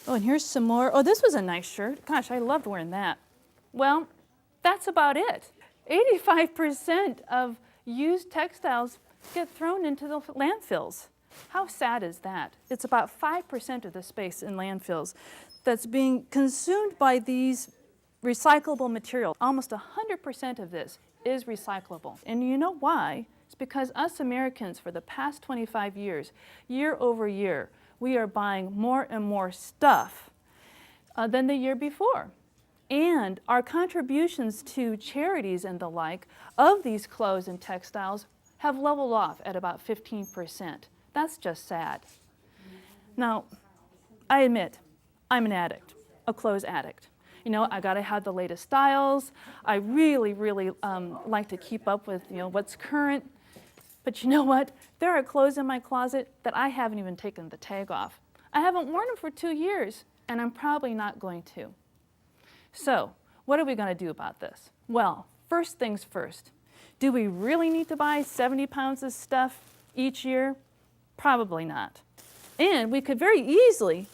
Oh, and here's some more. Oh, this was a nice shirt. Gosh, I loved wearing that. Well, that's about it. 85% of used textiles get thrown into the landfills. How sad is that? It's about 5% of the space in landfills that's being consumed by these recyclable materials. Almost 100% of this is recyclable. And you know why? It's because us Americans, for the past 25 years, year over year, we are buying more and more stuff than the year before. And our contributions to charities and the like of these clothes and textiles have leveled off at about 15%. That's just sad. Now, I admit, I'm an addict, a clothes addict. You know, I gotta have the latest styles. I really like to keep up with, you know, what's current. But you know what? There are clothes in my closet that I haven't even taken the tag off. I haven't worn them for 2 years, and I'm probably not going to. So, what are we gonna do about this? Well, first things first. Do we really need to buy 70 pounds of stuff each year? Probably not. And we could very easily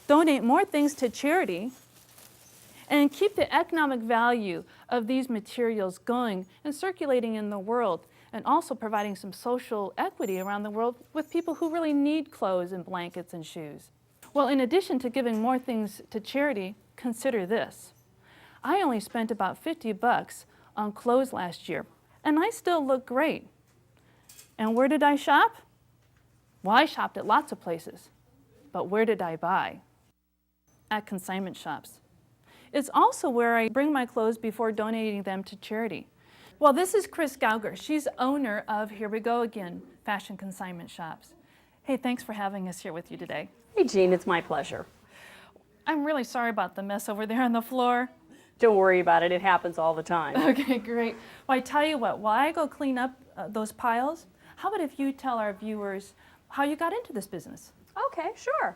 donate more things to charity and keep the economic value of these materials going and circulating in the world, and also providing some social equity around the world with people who really need clothes and blankets and shoes. Well, in addition to giving more things to charity, consider this. I only spent about 50 bucks on clothes last year, and I still look great. And where did I shop? Well, I shopped at lots of places, but where did I buy? At consignment shops. It's also where I bring my clothes before donating them to charity. Well, this is Chris Gauger. She's owner of Here We Go Again Fashion Consignment Shops. Hey, thanks for having us here with you today. Hey, Jean, it's my pleasure. I'm really sorry about the mess over there on the floor. Don't worry about it. It happens all the time. Okay, great. Well, I tell you what, while I go clean up those piles, how about if you tell our viewers how you got into this business? Okay, sure.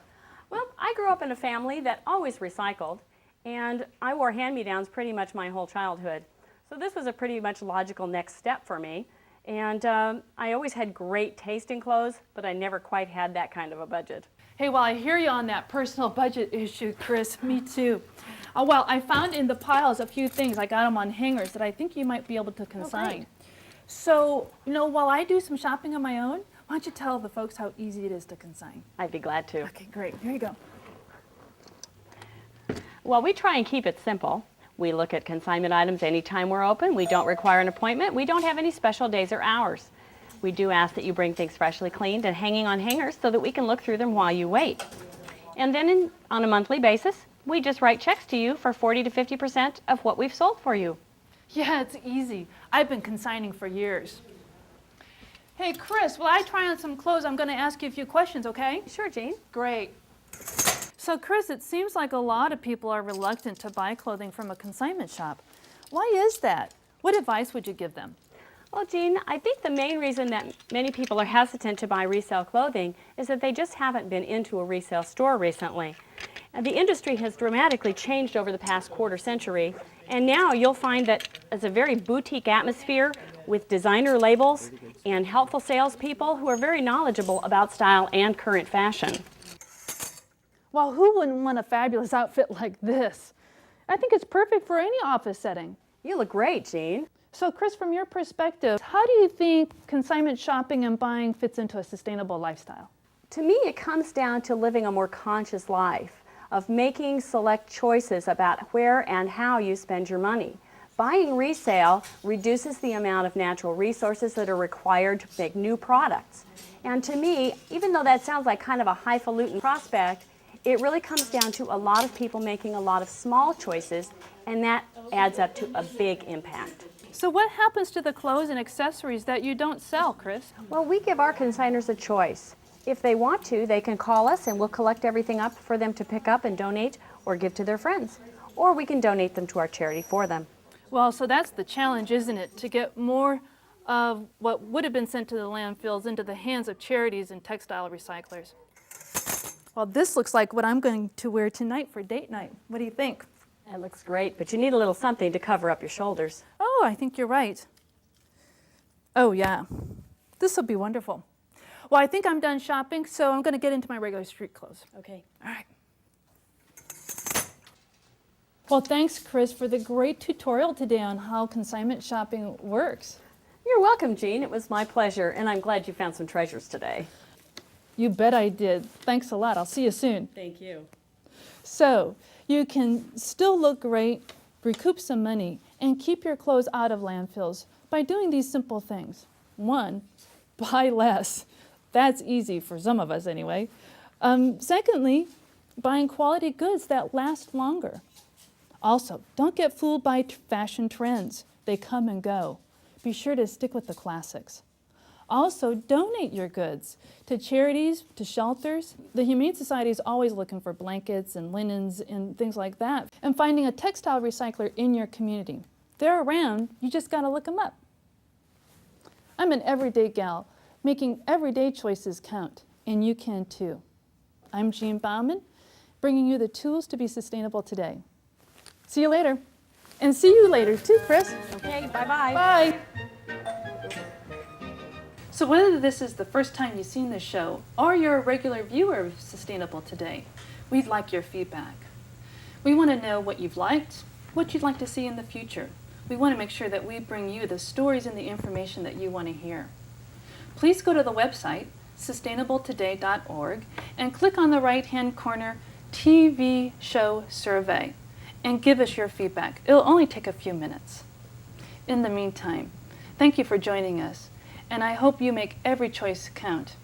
Well, I grew up in a family that always recycled, and I wore hand-me-downs pretty much my whole childhood. So this was a pretty much logical next step for me. And I always had great taste in clothes, but I never quite had that kind of a budget. Hey, well, I hear you on that personal budget issue, Chris. Me too. Well, I found in the piles a few things. I got them on hangers that I think you might be able to consign. So, you know, while I do some shopping on my own, why don't you tell the folks how easy it is to consign? I'd be glad to. Okay, great. Here you go. Well, we try and keep it simple. We look at consignment items anytime we're open. We don't require an appointment. We don't have any special days or hours. We do ask that you bring things freshly cleaned and hanging on hangers so that we can look through them while you wait. And then on a monthly basis, we just write checks to you for 40 to 50% of what we've sold for you. Yeah, it's easy. I've been consigning for years. Hey, Chris, while I try on some clothes, I'm going to ask you a few questions, okay? Sure, Jean. Great. So, Chris, it seems like a lot of people are reluctant to buy clothing from a consignment shop. Why is that? What advice would you give them? Well, Jean, I think the main reason that many people are hesitant to buy resale clothing is that they just haven't been into a resale store recently. And the industry has dramatically changed over the past quarter century, and now you'll find that it's a very boutique atmosphere with designer labels and helpful salespeople who are very knowledgeable about style and current fashion. Well, who wouldn't want a fabulous outfit like this? I think it's perfect for any office setting. You look great, Jean. So, Chris, from your perspective, how do you think consignment shopping and buying fits into a sustainable lifestyle? To me, it comes down to living a more conscious life, of making select choices about where and how you spend your money. Buying resale reduces the amount of natural resources that are required to make new products. And to me, even though that sounds like kind of a highfalutin prospect, it really comes down to a lot of people making a lot of small choices, and that adds up to a big impact. So what happens to the clothes and accessories that you don't sell, Chris? Well, we give our consigners a choice. If they want to, they can call us and we'll collect everything up for them to pick up and donate or give to their friends. Or we can donate them to our charity for them. Well, so that's the challenge, isn't it? To get more of what would have been sent to the landfills into the hands of charities and textile recyclers. Well, this looks like what I'm going to wear tonight for date night. What do you think? That looks great, but you need a little something to cover up your shoulders. Oh, I think you're right. Oh, yeah. This will be wonderful. Well, I think I'm done shopping, so I'm going to get into my regular street clothes. Okay. All right. Well, thanks, Chris, for the great tutorial today on how consignment shopping works. You're welcome, Jean. It was my pleasure, and I'm glad you found some treasures today. You bet I did. Thanks a lot. I'll see you soon. Thank you. So, you can still look great, recoup some money, and keep your clothes out of landfills by doing these simple things. 1, buy less. That's easy for some of us anyway. Secondly, buying quality goods that last longer. Also, don't get fooled by fashion trends. They come and go. Be sure to stick with the classics. Also, donate your goods to charities, to shelters. The Humane Society is always looking for blankets and linens and things like that, and finding a textile recycler in your community. They're around, you just gotta look them up. I'm an everyday gal, making everyday choices count, and you can too. I'm Jean Bauman, bringing you the tools to be sustainable today. See you later. And see you later too, Chris. Okay, bye-bye. Bye. So whether this is the first time you've seen this show or you're a regular viewer of Sustainable Today, we'd like your feedback. We want to know what you've liked, what you'd like to see in the future. We want to make sure that we bring you the stories and the information that you want to hear. Please go to the website, sustainabletoday.org, and click on the right-hand corner TV Show Survey and give us your feedback. It'll only take a few minutes. In the meantime, thank you for joining us, and I hope you make every choice count,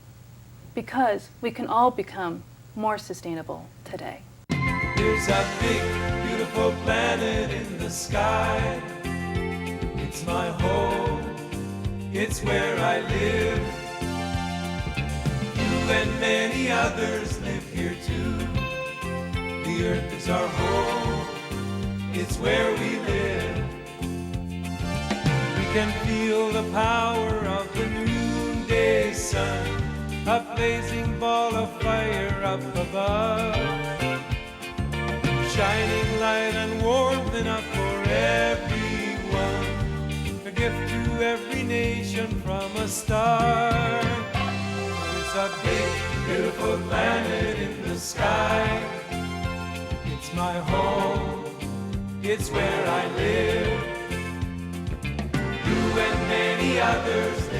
because we can all become more sustainable today. There's a big, beautiful planet in the sky. It's my home, it's where I live. You and many others live here too. The earth is our home, it's where we live. We can feel the power of the noonday sun, a blazing ball of fire up above, shining light and warmth enough for everyone, a gift to every nation from a star. There's a big, beautiful planet in the sky. It's my home, it's where I live. You and many others live